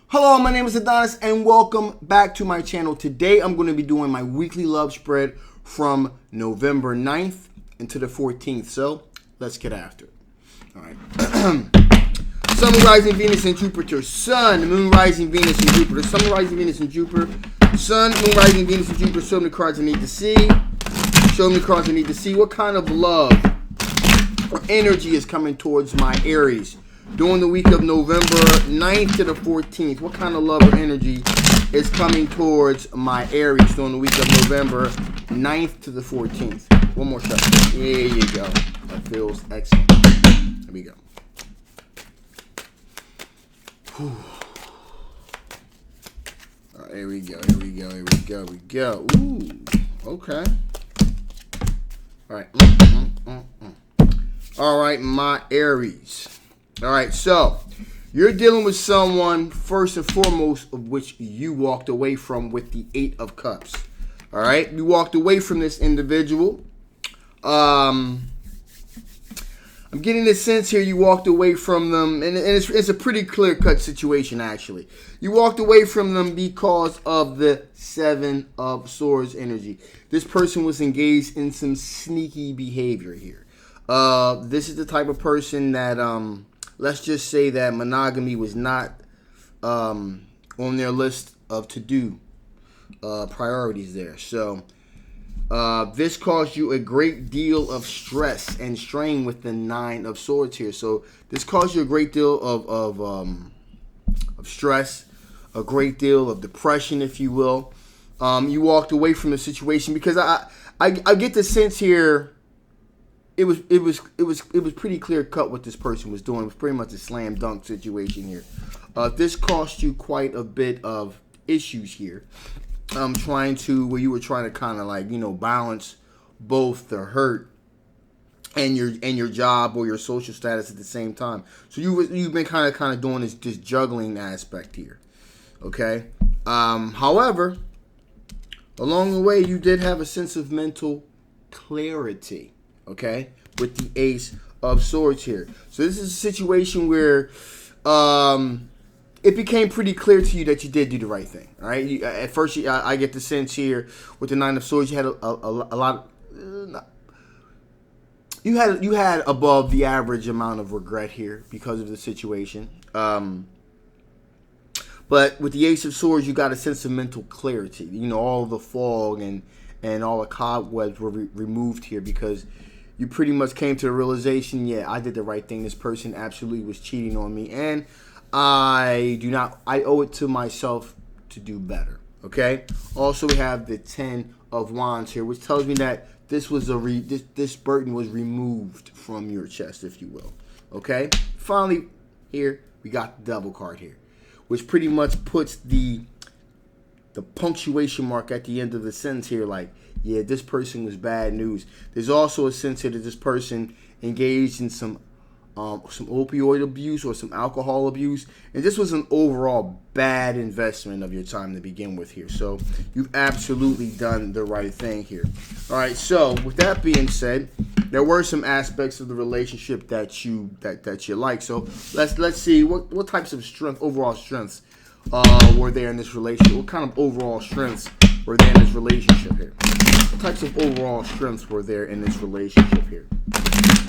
Hello, my name is Adonis and welcome back to my channel. Today I'm going to be doing my weekly love spread from November 9th into the 14th. So let's get after it. Alright. Sun, Moon, Rising, Venus, and Jupiter. Sun, Moon, Rising, Venus, and Jupiter. Sun, Moon, Rising, Venus, and Jupiter. Sun, Moon, Rising, Venus, and Jupiter. Show me the cards I need to see. Show me the cards I need to see. What kind of love or energy is coming towards my Aries during the week of November 9th to the 14th? What kind of love or energy is coming towards my Aries during the week of November 9th to the 14th? One more shot. There you go. That feels excellent. There we go. Whew. All right, here we go. Here we go. Here we go. Here we go. Ooh. Okay. All right. All right, my Aries. All right, so you're dealing with someone, first and foremost, of which you walked away from with the Eight of Cups. All right, you walked away from this individual. I'm getting the sense here you walked away from them, and it's a pretty clear-cut situation, actually. You walked away from them because of the Seven of Swords energy. This person was engaged in some sneaky behavior here. This is the type of person that, let's just say that monogamy was not on their list of to-do priorities there. So this caused you a great deal of stress and strain with the Nine of Swords here. So this caused you a great deal of stress, a great deal of depression, if you will. You walked away from the situation because I get the sense here. It was pretty clear cut what this person was doing. It was pretty much a slam dunk situation here. This cost you quite a bit of issues here. Where you were trying to kind of like, balance both the hurt and your job or your social status at the same time. So you've been kind of doing this juggling aspect here. Okay. However, along the way you did have a sense of mental clarity. Okay, with the Ace of Swords here. So this is a situation where it became pretty clear to you that you did do the right thing. All right. At first, I get the sense here with the Nine of Swords, you had a lot. You had above the average amount of regret here because of the situation. But with the Ace of Swords, you got a sense of mental clarity. All the fog and all the cobwebs were removed here because you pretty much came to the realization, yeah, I did the right thing. This person absolutely was cheating on me, and I owe it to myself to do better. Okay. Also, we have the Ten of Wands here, which tells me that this was this burden was removed from your chest, if you will. Okay. Finally, here we got the Devil card here, which pretty much puts the punctuation mark at the end of the sentence here, like, yeah, this person was bad news. There's also a sense here that this person engaged in some opioid abuse or some alcohol abuse, and this was an overall bad investment of your time to begin with here. So you've absolutely done the right thing here. All right. So with that being said, there were some aspects of the relationship that you like. So let's see what types of overall strengths were there in this relationship. What kind of overall strengths were there in this relationship here? What types of overall strengths were there in this relationship here?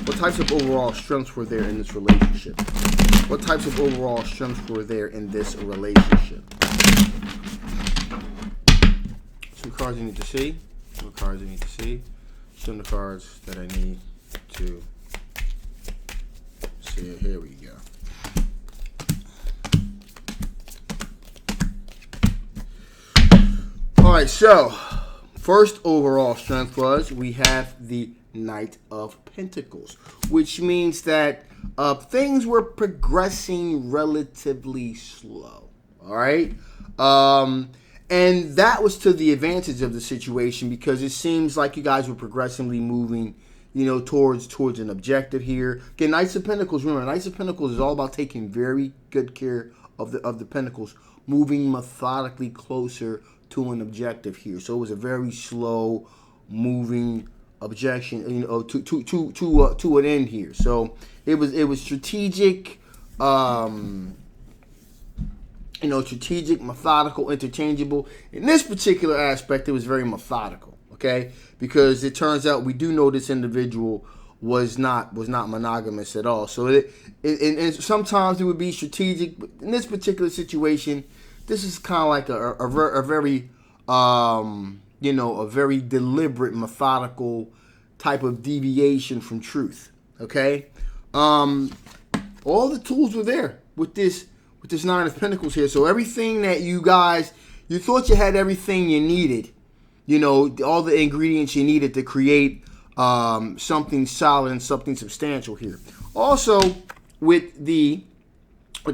What types of overall strengths were there in this relationship? What types of overall strengths were there in this relationship? Some cards you need to see. Some cards you need to see. Some of the cards that I need to see. Here we go. Alright, so first overall strength was we have the Knight of Pentacles, which means that things were progressing relatively slow. Alright? And that was to the advantage of the situation because it seems like you guys were progressively moving, towards an objective here. Again, Knights of Pentacles, remember, Knights of Pentacles is all about taking very good care of the Pentacles, moving methodically closer to an objective here. So it was a very slow moving objection, to an end here. So it was strategic strategic, methodical, interchangeable. In this particular aspect, it was very methodical, okay? Because it turns out we do know this individual was not monogamous at all. So and sometimes it would be strategic, but in this particular situation, this is kind of like a very a very deliberate, methodical type of deviation from truth. Okay, all the tools were there with this Nine of Pentacles here. So everything that you thought you had everything you needed, all the ingredients you needed to create something solid and something substantial here. Also, with the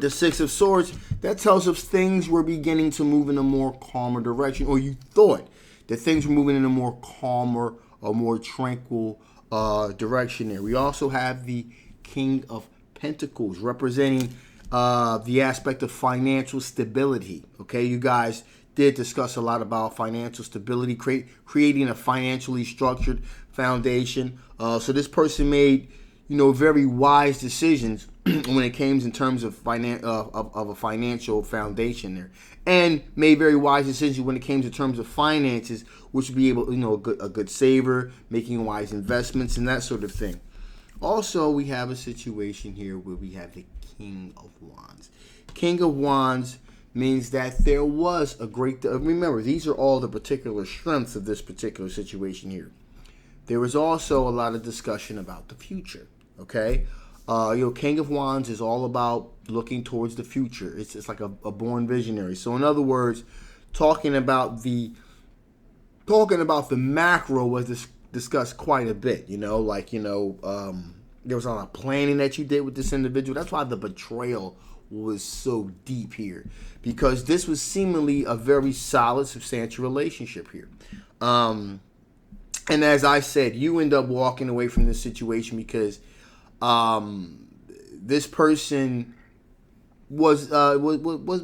Six of Swords, that tells us things were beginning to move in a more calmer direction, or you thought that things were moving in a more calmer or more tranquil direction there. We also have the King of Pentacles representing the aspect of financial stability. Okay, you guys did discuss a lot about financial stability, creating a financially structured foundation. So this person made, very wise decisions when it came in terms of a financial foundation there, and made very wise decisions when it came to terms of finances, which would be able, a good saver, making wise investments and that sort of thing. Also, we have a situation here where we have the King of Wands. King of Wands means that there was a great... remember, these are all the particular strengths of this particular situation here. There was also a lot of discussion about the future, okay? King of Wands is all about looking towards the future. It's like a born visionary. So in other words, talking about the macro was discussed quite a bit, there was a lot of planning that you did with this individual. That's why the betrayal was so deep here, because this was seemingly a very solid, substantial relationship here. And as I said, you end up walking away from this situation because this person was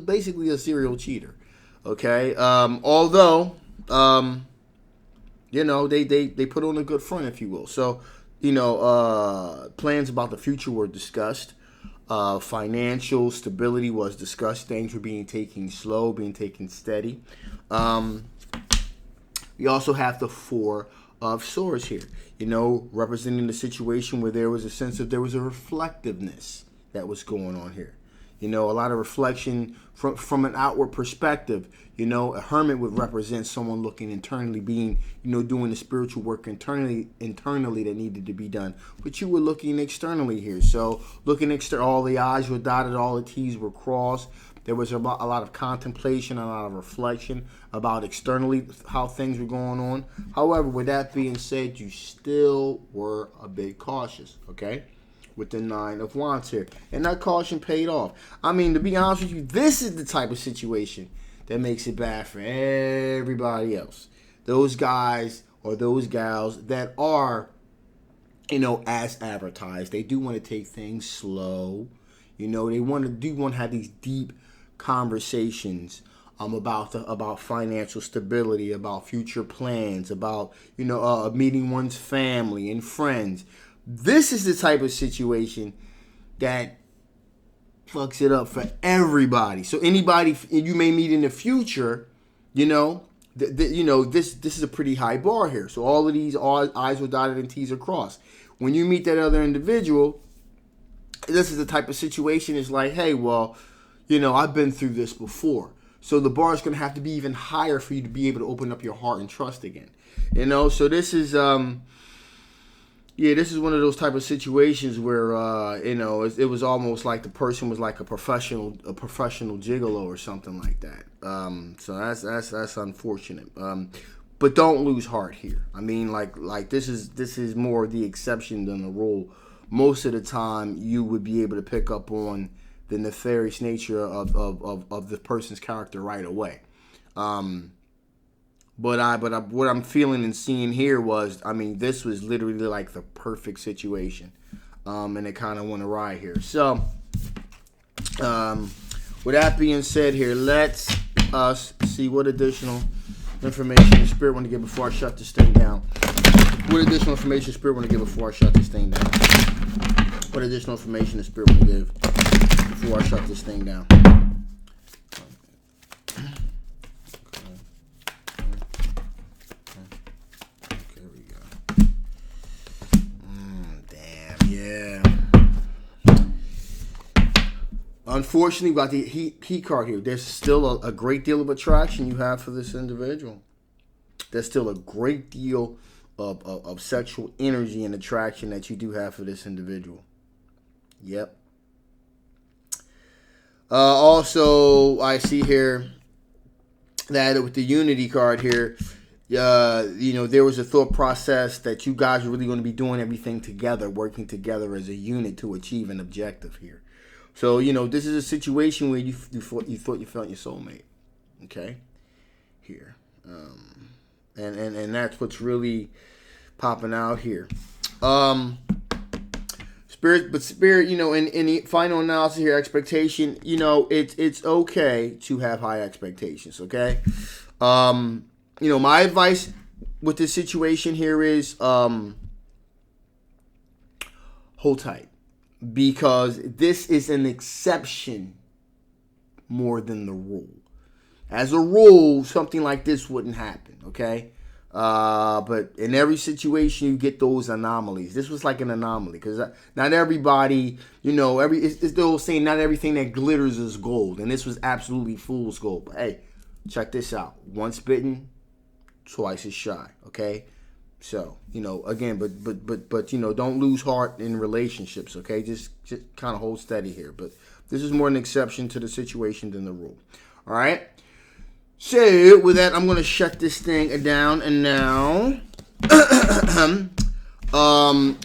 basically a serial cheater. Okay, although they put on a good front, if you will. So plans about the future were discussed. Financial stability was discussed. Things were being taken slow, being taken steady. We also have the Four of Swords here, representing the situation where there was a reflectiveness that was going on here. A lot of reflection from an outward perspective. A hermit would represent someone looking internally, being, doing the spiritual work internally that needed to be done. But you were looking externally here. So looking external, all the I's were dotted, all the T's were crossed. There was a lot of contemplation, a lot of reflection about externally how things were going on. However, with that being said, you still were a bit cautious, okay? With the Nine of Wands here. And that caution paid off. I mean, to be honest with you, this is the type of situation that makes it bad for everybody else. Those guys or those gals that are, as advertised, they do want to take things slow. They want to have these deep conversations about financial stability, about future plans, about meeting one's family and friends. This is the type of situation that fucks it up for everybody. So anybody you may meet in the future, this is a pretty high bar here. So all of these I's are dotted and T's are crossed. When you meet that other individual, this is the type of situation. It's like, hey, well, I've been through this before. So the bar is going to have to be even higher for you to be able to open up your heart and trust again. So this is this is one of those type of situations where it was almost like the person was like a professional gigolo or something like that. So that's unfortunate. But don't lose heart here. I mean, like this is more the exception than the rule. Most of the time, you would be able to pick up on the nefarious nature of the person's character right away. But what I'm feeling and seeing here was, this was literally like the perfect situation, and it kind of went awry here. So, with that being said, here let's see what additional information the Spirit want to give before I shut this thing down. What additional information the Spirit want to give before I shut this thing down? What additional information the Spirit want to give before I shut this thing down? Unfortunately, about the heat card here, there's still a great deal of attraction you have for this individual. There's still a great deal of sexual energy and attraction that you do have for this individual. Yep. Also, I see here that with the Unity card here, there was a thought process that you guys are really going to be doing everything together, working together as a unit to achieve an objective here. So, this is a situation where you thought you found your soulmate. Okay? Here. And that's what's really popping out here. Spirit, in the final analysis here, expectation, it's okay to have high expectations, okay? My advice with this situation here is hold tight, because this is an exception more than the rule. As a rule, something like this wouldn't happen, okay? But in every situation, you get those anomalies. This was like an anomaly, because not everybody, it's the old saying, not everything that glitters is gold. And this was absolutely fool's gold. But hey, check this out. Once bitten, twice as shy, okay? So, again, but don't lose heart in relationships, okay? Just kind of hold steady here. But this is more an exception to the situation than the rule. All right? So, with that, I'm going to shut this thing down. And now,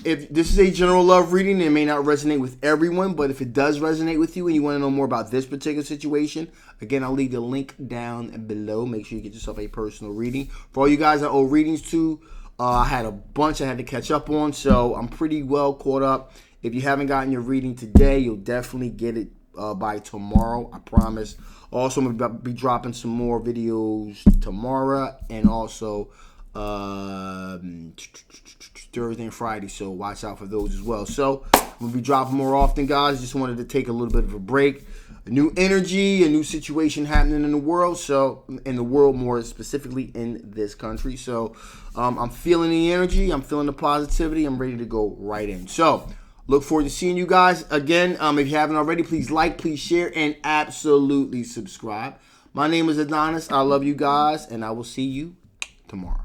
if this is a general love reading, it may not resonate with everyone, but if it does resonate with you and you want to know more about this particular situation, again, I'll leave the link down below. Make sure you get yourself a personal reading. For all you guys I owe readings to, I had a bunch I had to catch up on, so I'm pretty well caught up. If you haven't gotten your reading today, you'll definitely get it by tomorrow, I promise. Also, I'm going to be dropping some more videos tomorrow and also Thursday and Friday, so watch out for those as well. So, I'm going to be dropping more often, guys. Just wanted to take a little bit of a break. A new energy, a new situation happening in the world, more specifically in this country. So, I'm feeling the energy. I'm feeling the positivity. I'm ready to go right in. So, look forward to seeing you guys again. If you haven't already, please like, please share, and absolutely subscribe. My name is Adonis. I love you guys, and I will see you tomorrow.